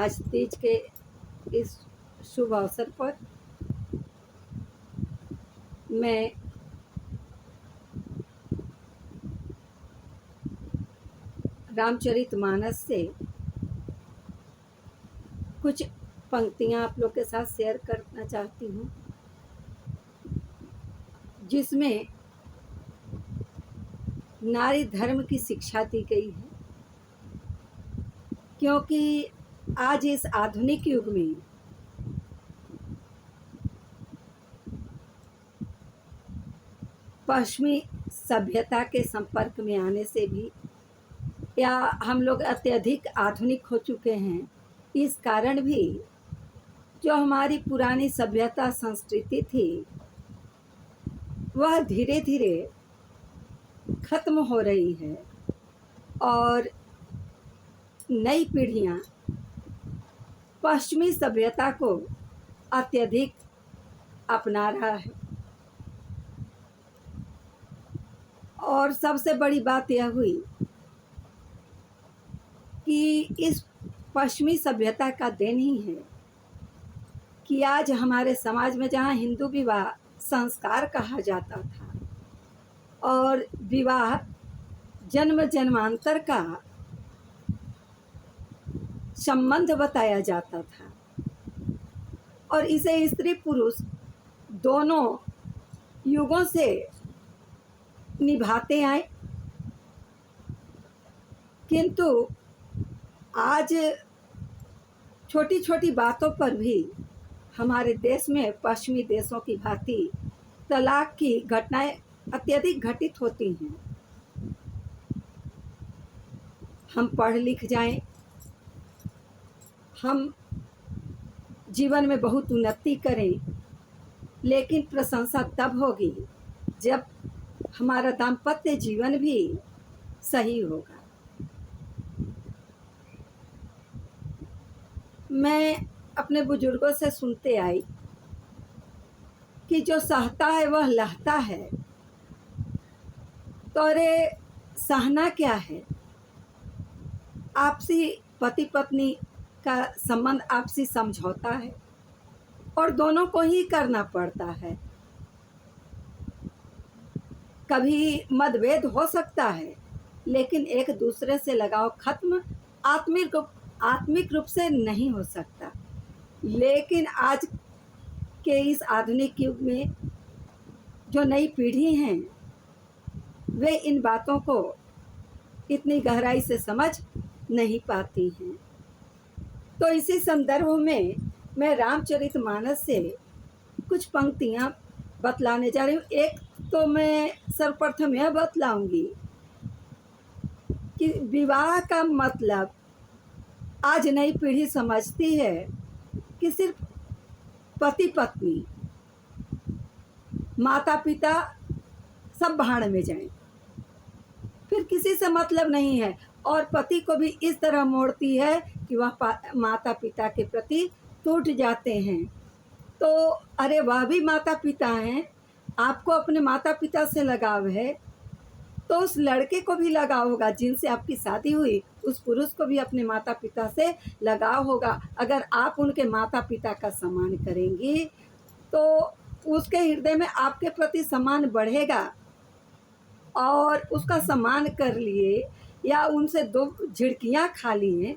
आज तीज के इस शुभ अवसर पर मैं रामचरितमानस से कुछ पंक्तियां आप लोग के साथ शेयर करना चाहती हूँ, जिसमें नारी धर्म की शिक्षा दी गई है। क्योंकि आज इस आधुनिक युग में पश्चिमी सभ्यता के संपर्क में आने से भी, या हम लोग अत्यधिक आधुनिक हो चुके हैं, इस कारण भी जो हमारी पुरानी सभ्यता संस्कृति थी वह धीरे धीरे खत्म हो रही है और नई पीढ़ियां पश्चिमी सभ्यता को अत्यधिक अपना रहा है। और सबसे बड़ी बात यह हुई कि इस पश्चिमी सभ्यता का देन ही है कि आज हमारे समाज में जहाँ हिंदू विवाह संस्कार कहा जाता था और विवाह जन्म जन्मांतर का संबंध बताया जाता था और इसे स्त्री पुरुष दोनों युगों से निभाते आए, किंतु आज छोटी छोटी बातों पर भी हमारे देश में पश्चिमी देशों की भांति तलाक की घटनाएं अत्यधिक घटित होती हैं। हम पढ़ लिख जाएं, हम जीवन में बहुत उन्नति करें, लेकिन प्रशंसा तब होगी जब हमारा दाम्पत्य जीवन भी सही होगा। मैं अपने बुजुर्गों से सुनते आई कि जो सहता है वह लहता है। तो अरे सहना क्या है? आपसी पति पत्नी का संबंध आपसी समझौता है और दोनों को ही करना पड़ता है। कभी मतभेद हो सकता है, लेकिन एक दूसरे से लगाव खत्म आत्मिक रूप से नहीं हो सकता। लेकिन आज के इस आधुनिक युग में जो नई पीढ़ी हैं वे इन बातों को इतनी गहराई से समझ नहीं पाती हैं। तो इसी संदर्भ में मैं रामचरितमानस से कुछ पंक्तियां बतलाने जा रही हूँ। एक तो मैं सर्वप्रथम यह बतलाऊंगी कि विवाह का मतलब आज नई पीढ़ी समझती है कि सिर्फ पति पत्नी, माता पिता सब भाड़ में जाएं, फिर किसी से मतलब नहीं है। और पति को भी इस तरह मोड़ती है कि वह माता पिता के प्रति टूट जाते हैं। तो अरे वह भी माता पिता हैं, आपको अपने माता पिता से लगाव है तो उस लड़के को भी लगाव होगा जिनसे आपकी शादी हुई, उस पुरुष को भी अपने माता पिता से लगाव होगा। अगर आप उनके माता पिता का सम्मान करेंगी तो उसके हृदय में आपके प्रति सम्मान बढ़ेगा और उसका सम्मान कर लिए या उनसे दो झिड़कियाँ खा लिए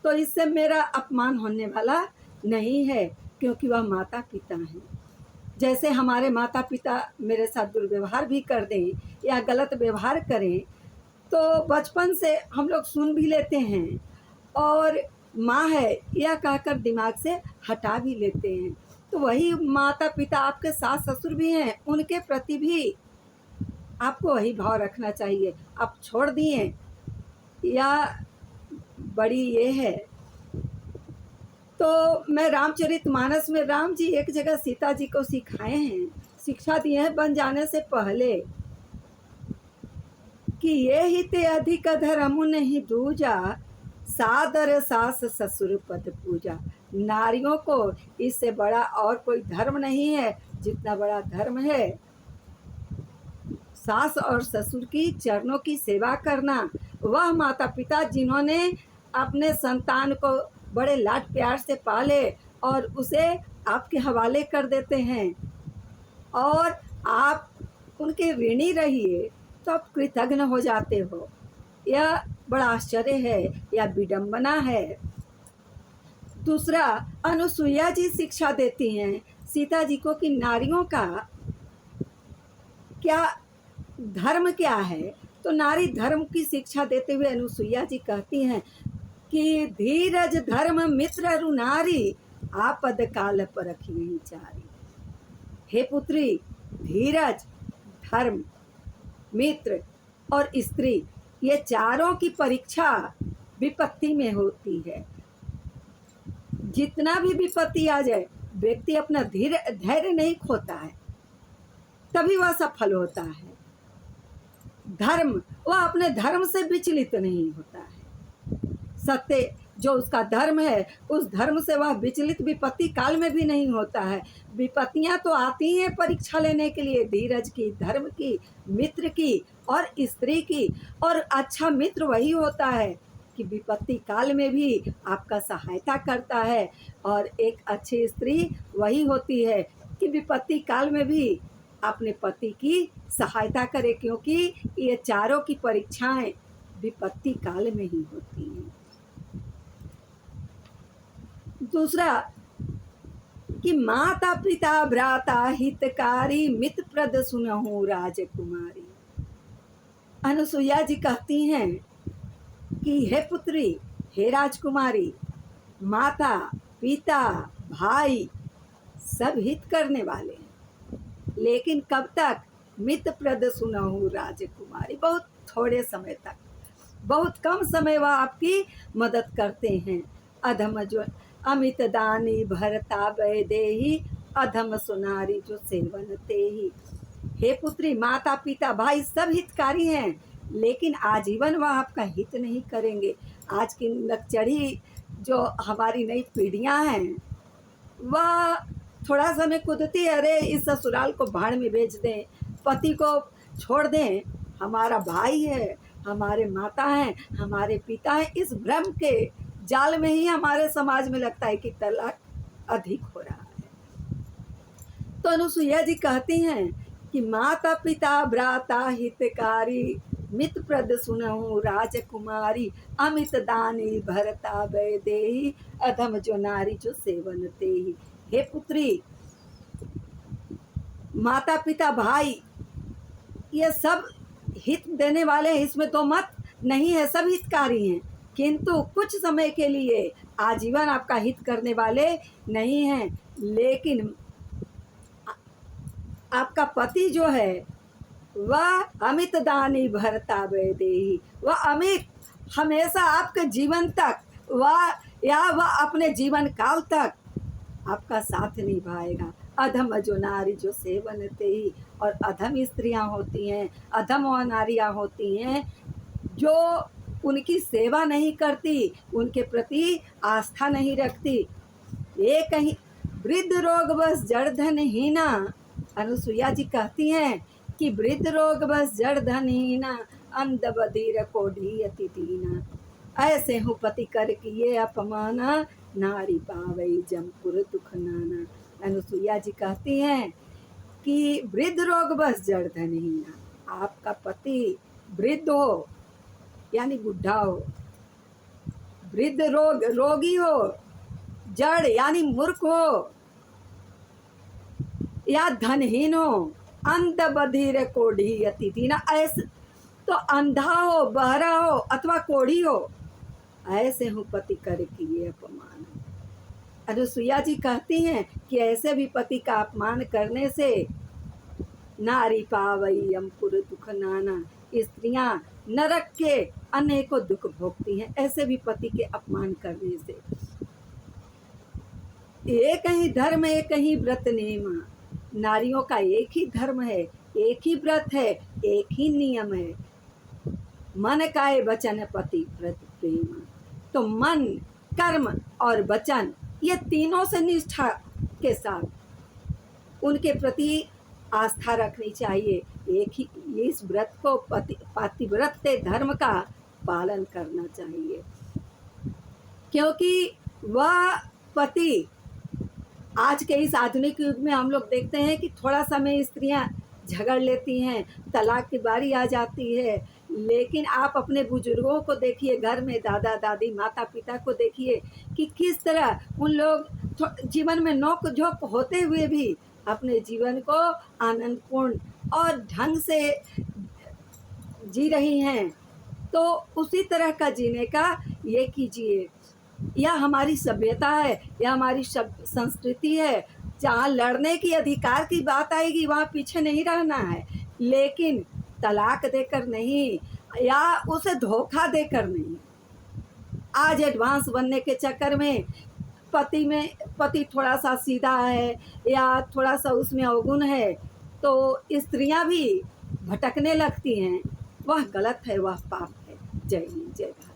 तो इससे मेरा अपमान होने वाला नहीं है, क्योंकि वह माता पिता हैं। जैसे हमारे माता पिता मेरे साथ दुर्व्यवहार भी कर दें या गलत व्यवहार करें तो बचपन से हम लोग सुन भी लेते हैं और माँ है यह कहकर दिमाग से हटा भी लेते हैं। तो वही माता पिता आपके सास ससुर भी हैं, उनके प्रति भी आपको वही भाव रखना चाहिए। आप छोड़ दिए या बड़ी ये है। तो मैं रामचरितमानस में राम जी एक जगह सीता जी को सिखाए हैं, शिक्षा दिए हैं बन जाने से पहले कि ये ही ते अधिक धर्म नहीं दूजा, सादर सास ससुर पद पूजा। नारियों को इससे बड़ा और कोई धर्म नहीं है जितना बड़ा धर्म है सास और ससुर की चरणों की सेवा करना। वह माता पिता जिन्होंने अपने संतान को बड़े लाड प्यार से पाले और उसे आपके हवाले कर देते हैं और आप उनके ऋणी रहिए तो आप कृतज्ञ हो जाते हो। यह बड़ा आश्चर्य है, यह विडंबना है। दूसरा, अनुसुईया जी शिक्षा देती हैं सीता जी को कि नारियों का क्या धर्म क्या है। तो नारी धर्म की शिक्षा देते हुए अनुसुईया जी कहती हैं कि धीरज धर्म मित्र अरु नारी, आपद काल परखी नहीं चारी। हे पुत्री, धीरज, धर्म, मित्र और स्त्री, ये चारों की परीक्षा विपत्ति में होती है। जितना भी विपत्ति आ जाए, व्यक्ति अपना धैर्य नहीं खोता है, तभी वह सफल होता है। धर्म, वह अपने धर्म से विचलित नहीं होता है। सत्य जो उसका धर्म है, उस धर्म से वह विचलित विपत्ति काल में भी नहीं होता है। विपत्तियां तो आती हैं परीक्षा लेने के लिए, धीरज की, धर्म की, मित्र की और स्त्री की। और अच्छा मित्र वही होता है कि विपत्ति काल में भी आपका सहायता करता है, और एक अच्छी स्त्री वही होती है कि विपत्ति काल में भी अपने पति की सहायता करे, क्योंकि ये चारों की परीक्षाएं विपत्ति काल में ही होती हैं। दूसरा कि माता पिता भ्राता हितकारी मित्र प्रद सुनहु राजकुमारी। अनुसुईया जी कहती हैं कि हे पुत्री, हे राजकुमारी, माता पिता भाई सब हित करने वाले हैं, लेकिन कब तक? मित्र प्रद सुनहु राजकुमारी, बहुत थोड़े समय तक, बहुत कम समय वह आपकी मदद करते हैं। अधम जो अमित दानी भरता वैदेही, अधम सुनारी जो सेवन तेही। हे पुत्री, माता पिता भाई सब हितकारी हैं, लेकिन आजीवन वह आपका हित नहीं करेंगे। आज की नक्चढ़ी जो हमारी नई पीढ़ियां हैं, वह थोड़ा समय कूदती है, अरे इस ससुराल को भाड़ में भेज दें, पति को छोड़ दें, हमारा भाई है, हमारे माता हैं, हमारे पिता हैं। इस भ्रम के जाल में ही हमारे समाज में लगता है कि तलाक अधिक हो रहा है। तो अनुसुईया जी कहती हैं कि माता पिता भ्राता हितकारी, मित्र प्रद सुनहु राजकुमारी, अमित दानी भरता वैदेही, अधम जो नारी जो सेवन तेही। हे पुत्री, माता पिता भाई ये सब हित देने वाले हैं, इसमें तो मत नहीं है, सब हितकारी हैं, किंतु कुछ समय के लिए आजीवन आपका हित करने वाले नहीं हैं। लेकिन आपका पति जो है वह अमित दानी भरता वैदेही, वह अमित हमेशा आपके जीवन तक वह अपने जीवन काल तक आपका साथ निभाएगा। अधम जो नारी जो सेवन तेही, और अधम स्त्रियां होती हैं, अधम वह नारियां होती हैं जो उनकी सेवा नहीं करती, उनके प्रति आस्था नहीं रखती। ये कहीं वृद्ध रोग बस जड़ धन हीना। अनुसुईया जी कहती हैं कि वृद्ध रोग बस जड़ धन हीना, अंध बधिर कोढ़ी अति दीना। ऐसे हूँ पति कर किए अपमाना, नारी पावई जमपुर दुख नाना। अनुसुईया जी कहती हैं कि वृद्ध रोग बस जड़ धन हीना। आपका पति वृद्ध हो यानी बुढ़ा हो, वृद्ध रोगी हो, जड़ यानी मूर्ख हो, या धनहीन हो, अंध बधिर कोढ़ी अति दीना। ऐसे तो अंधा हो, बहरा हो अथवा कोढ़ी हो, ऐसे हूँ पति कर किए अपमान। अनुसुईया जी कहती हैं कि ऐसे भी पति का अपमान करने से नारी पावई यमपुर दुख नाना, स्त्रियां नरक के अनेकों दुख भोगती हैं, ऐसे भी पति के अपमान करने से। एक ही धर्म एक ही व्रत नेम, नारियों का एक ही धर्म है, एक ही व्रत है, एक ही नियम है। मन काय वचन पति व्रत प्रेम। तो मन, कर्म और वचन, ये तीनों से निष्ठा के साथ उनके प्रति आस्था रखनी चाहिए। एक ही इस व्रत को पातिव्रत्य धर्म का पालन करना चाहिए, क्योंकि वह पति, आज के इस आधुनिक युग में हम लोग देखते हैं कि थोड़ा समय स्त्रियां झगड़ लेती हैं, तलाक की बारी आ जाती है। लेकिन आप अपने बुजुर्गों को देखिए, घर में दादा दादी माता पिता को देखिए कि किस तरह उन लोग जीवन में नोक झोंक होते हुए भी अपने जीवन को आनंदपूर्ण और ढंग से जी रही हैं। तो उसी तरह का जीने का ये कीजिए। यह हमारी सभ्यता है, यह हमारी संस्कृति है। जहाँ लड़ने की अधिकार की बात आएगी वहाँ पीछे नहीं रहना है, लेकिन तलाक देकर नहीं या उसे धोखा देकर नहीं। आज एडवांस बनने के चक्कर में पति थोड़ा सा सीधा है या थोड़ा सा उसमें अवगुण है, तो स्त्रियां भी भटकने लगती हैं। वह गलत है, वह पाप है। जय हिंद, जय भारत।